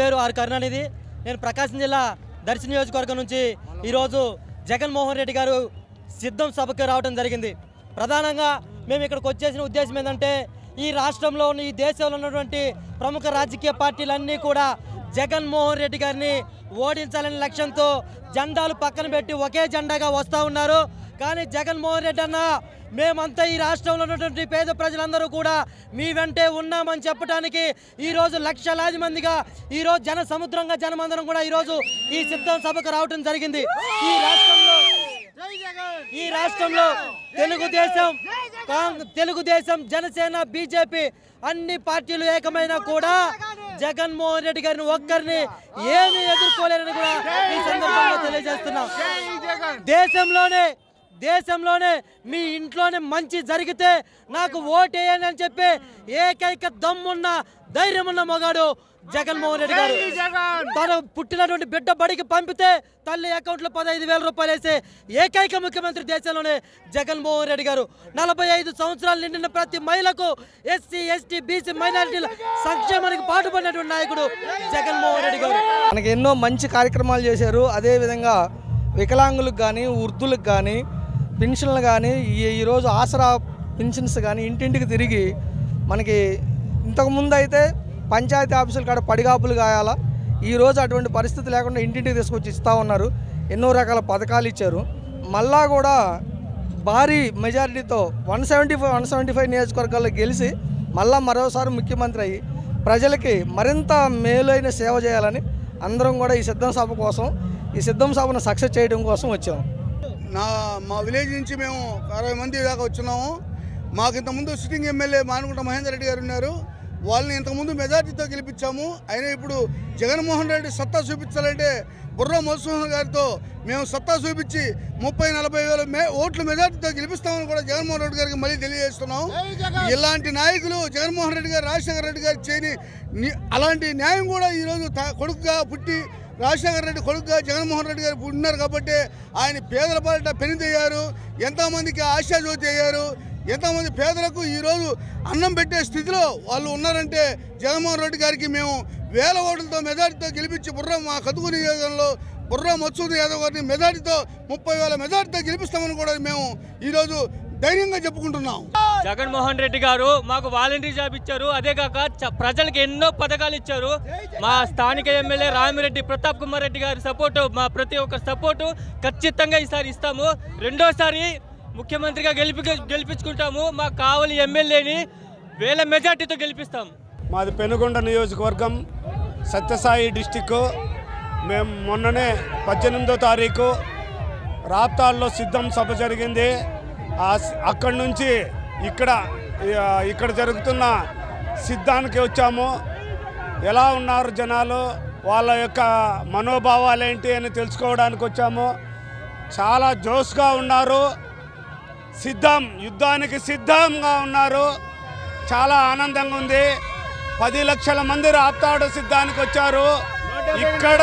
పేరు ఆర్ కరుణానిధి. నేను ప్రకాశం జిల్లా దర్శి నియోజకవర్గం నుంచి ఈరోజు జగన్మోహన్ రెడ్డి గారు సిద్ధం సభకు రావడం జరిగింది. ప్రధానంగా మేము ఇక్కడికి వచ్చేసిన ఉద్దేశం ఏంటంటే ఈ రాష్ట్రంలో ఈ దేశంలో ఉన్నటువంటి ప్రముఖ రాజకీయ పార్టీలన్నీ కూడా జగన్మోహన్ రెడ్డి గారిని ఓడించాలనే లక్ష్యంతో జెండాలు పక్కన పెట్టి ఒకే జెండాగా వస్తూ ఉన్నారు. కానీ జగన్మోహన్ రెడ్డి అన్న మేమంతా ఈ రాష్ట్రంలో ఉన్నటువంటి పేద ప్రజలందరూ కూడా మీ వెంటే ఉన్నామని చెప్పడానికి ఈరోజు లక్షలాది మందిగా ఈరోజు జన సముద్రంగా జనమందరం కూడా ఈరోజు ఈ సిద్ధం సభకు రావడం జరిగింది. ఈ రాష్ట్రంలో తెలుగుదేశం జనసేన బీజేపీ అన్ని పార్టీలు ఏకమైనా కూడా జగన్మోహన్ రెడ్డి గారిని ఒక్కరిని ఏమీ ఎదుర్కోలేరని కూడా ఈ సందర్భంగా తెలియజేస్తున్నాం. దేశంలోనే మీ ఇంట్లోనే మంచి జరిగితే నాకు ఓటేయని అని చెప్పి ఏకైక దమ్మున్న ధైర్యమున్న మగాడు జగన్మోహన్ రెడ్డి గారు. తను పుట్టినటువంటి బిడ్డ బడికి పంపితే తల్లి అకౌంట్లో 15,000 రూపాయలు వేసే ఏకైక ముఖ్యమంత్రి దేశంలోనే జగన్మోహన్ రెడ్డి గారు. 45 సంవత్సరాలు నిండిన ప్రతి మహిళకు ఎస్సీ ఎస్టీ బీసీ మైనారిటీల సంక్షేమానికి పాటుపడినటువంటి నాయకుడు జగన్మోహన్ రెడ్డి గారు. మనకి ఎన్నో మంచి కార్యక్రమాలు చేశారు. అదేవిధంగా వికలాంగులకు కానీ వృద్ధులకు కానీ పెన్షన్లు కానీ ఈరోజు ఆసరా పెన్షన్స్ కానీ ఇంటింటికి తిరిగి మనకి ఇంతకుముందు అయితే పంచాయతీ ఆఫీసుల కాడ పడిగాపులు కాయాలా, ఈరోజు అటువంటి పరిస్థితి లేకుండా ఇంటింటికి తీసుకొచ్చి ఇస్తూ ఉన్నారు. ఎన్నో రకాల పథకాలు ఇచ్చారు. మళ్ళా కూడా భారీ మెజారిటీతో 175 నియోజకవర్గాల్లో గెలిచి మళ్ళా మరోసారి ముఖ్యమంత్రి అయ్యి ప్రజలకి మరింత మేలైన సేవ చేయాలని అందరం కూడా ఈ సిద్ధం సభను సక్సెస్ చేయడం కోసం వచ్చాము. మా విలేజ్ నుంచి మేము 60 మంది దాకా వచ్చున్నాము. మాకు ఇంతకుముందు సిట్టింగ్ ఎమ్మెల్యే మానుకుంట మహేందర్ రెడ్డి గారు ఉన్నారు. వాళ్ళని ఇంతకుముందు మెజార్టీతో గెలిపించాము. అయినా ఇప్పుడు జగన్మోహన్ రెడ్డి సత్తా చూపించాలంటే బుర్రా మధుసూదన్ గారితో మేము సత్తా చూపించి 30-40 వేల ఓట్లు మెజార్టీతో గెలిపిస్తామని కూడా జగన్మోహన్ రెడ్డి గారికి మళ్ళీ తెలియజేస్తున్నాం. ఇలాంటి నాయకులు జగన్మోహన్ రెడ్డి గారు, రాజశేఖర రెడ్డి గారు చేయని అలాంటి న్యాయం కూడా ఈరోజు కొడుకుగా పుట్టి రాజశేఖర రెడ్డి కొడుకుగా జగన్మోహన్ రెడ్డి గారు ఉన్నారు కాబట్టి ఆయన పేదల పాలిట పెనుదయ్యారు. ఎంతోమందికి ఆశాజ్యోతి అయ్యారు. ఎంతోమంది పేదలకు ఈరోజు అన్నం పెట్టే స్థితిలో వాళ్ళు ఉన్నారంటే జగన్మోహన్ రెడ్డి గారికి మేము 1000 ఓట్లతో మెజార్టీతో గెలిపించి మా కదుగు నియోజకవర్గంలో బుర్రా మధుసూదన్ యాదవ్ గారిని మెజార్టీతో 30,000 మెజార్టీతో గెలిపిస్తామని కూడా మేము ఈరోజు ధైర్యంగా చెప్పుకుంటున్నాం. జగన్మోహన్ రెడ్డి గారు మాకు వాలంటీర్ జాబ్ ఇచ్చారు. అదే కాక ప్రజలకు ఎన్నో పథకాలు ఇచ్చారు. మా స్థానిక ఎమ్మెల్యే రామిరెడ్డి ప్రతాప్ కుమార్ రెడ్డి గారి సపోర్టు, మా ప్రతి ఒక్క సపోర్టు ఖచ్చితంగా ఈసారి ఇస్తాము. రెండోసారి ముఖ్యమంత్రిగా గెలిపించుకుంటాము. మాకు కావాలి ఎమ్మెల్యేని 1000 మెజార్టీతో గెలిపిస్తాం. మాది పెనుగొండ నియోజకవర్గం, సత్యసాయి డిస్టిక్. మేము మొన్ననే 18వ తారీఖు రాప్తాల్లో సిద్ధం సభ జరిగింది. అక్కడి నుంచి ఇక్కడ జరుగుతున్న సిద్ధానికి వచ్చాము. ఎలా ఉన్నారు జనాలు, వాళ్ళ యొక్క మనోభావాలు ఏంటి అని తెలుసుకోవడానికి వచ్చాము. చాలా జోష్గా ఉన్నారు, యుద్ధానికి సిద్ధంగా ఉన్నారు. చాలా ఆనందంగా ఉంది. 10 లక్షల మంది రాప్తాడు సిద్ధానికి వచ్చారు. ఇక్కడ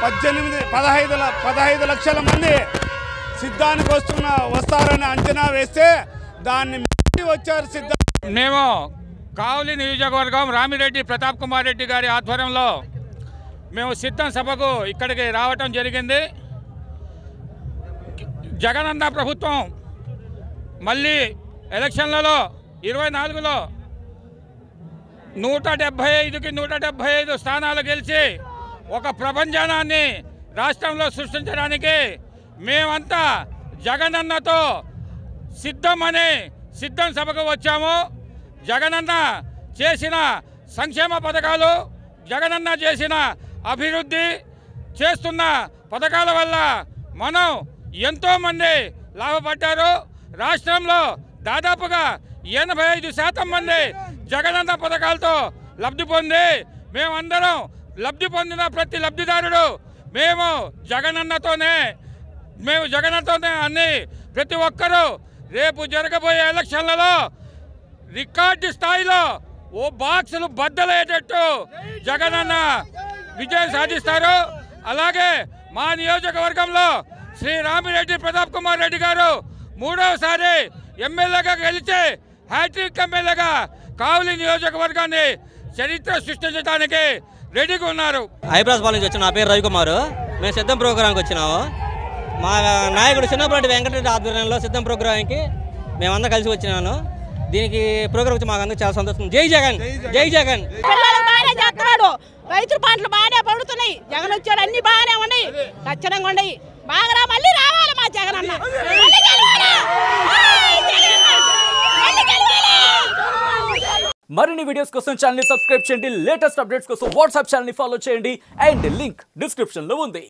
15 లక్షల మంది సిద్ధానికి వస్తారని అంచనా వేస్తే దాన్ని వచ్చారు సిద్ధం. మేము కావలి నియోజకవర్గం రామిరెడ్డి ప్రతాప్ కుమార్ రెడ్డి గారి ఆధ్వర్యంలో మేము సిద్ధం సభకు ఇక్కడికి రావటం జరిగింది. జగనన్న ప్రభుత్వం మళ్ళీ ఎలక్షన్లలో 24లో 175కి 175 స్థానాలు గెలిచి ఒక ప్రభంజనాన్ని రాష్ట్రంలో సృష్టించడానికి మేమంతా జగనన్నతో సిద్ధం సభకు వచ్చాము. జగనన్న చేసిన సంక్షేమ పథకాలు, జగనన్న చేసిన అభివృద్ధి చేస్తున్న పథకాల వల్ల మనం ఎంతోమంది లాభపడ్డారు. రాష్ట్రంలో దాదాపుగా 85% మంది జగనన్న పథకాలతో లబ్ధి పొంది మేమందరం లబ్ధి పొందిన ప్రతి లబ్ధిదారుడు మేము జగనన్నతోనే అన్ని ప్రతి ఒక్కరూ రేపు జరగబోయే ఎలక్షన్లలో రికార్డు స్థాయిలో బాక్సులు బద్దలయ్యేటట్టు జగనన్న విజయం సాధిస్తారు. అలాగే మా నియోజకవర్గంలో శ్రీ రామిరెడ్డి ప్రతాప్ కుమార్ రెడ్డి గారు 3వసారి ఎమ్మెల్యేగా గెలిచి హ్యాట్రిక్ ఎమ్మెల్యేగా కావలి నియోజకవర్గాన్ని చరిత్ర సృష్టించడానికి రెడీగా ఉన్నారు. హైదరాబాద్ నుంచి వచ్చిన నా పేరు రవికుమార్. మేము సిద్ధం ప్రోగ్రాంకి వచ్చినాము. మా నాయకుడు చిన్నప్పటి వెంకటరెడ్డి ఆధ్వర్యంలో సిద్ధం ప్రోగ్రాంకి మేమందరం కలిసి వచ్చినాను. దీనికి ప్రోగ్రాం వచ్చి మాకు అందరూ చాలా సంతోషం. జై జగన్, జై జగన్. పిల్లలు బాగానే చేస్తున్నాడు, రైతుల పంటలు బాగానే పడుతున్నాయి. జగన్ వచ్చాడు, అన్ని బాగానే ఉన్నాయి, ఖచ్చితంగా ఉన్నాయి. బాగా మళ్ళీ రావాలి మా జగన్ అన్న. మరిన్ని వీడియోస్ కోసం ఛానల్ ని సబ్స్క్రైబ్ చేయండి. లేటెస్ట్ అప్డేట్స్ కోసం వాట్సాప్ ఛానల్ ని ఫాలో చేయండి. అండ్ లింక్ డిస్క్రిప్షన్ లో ఉంది.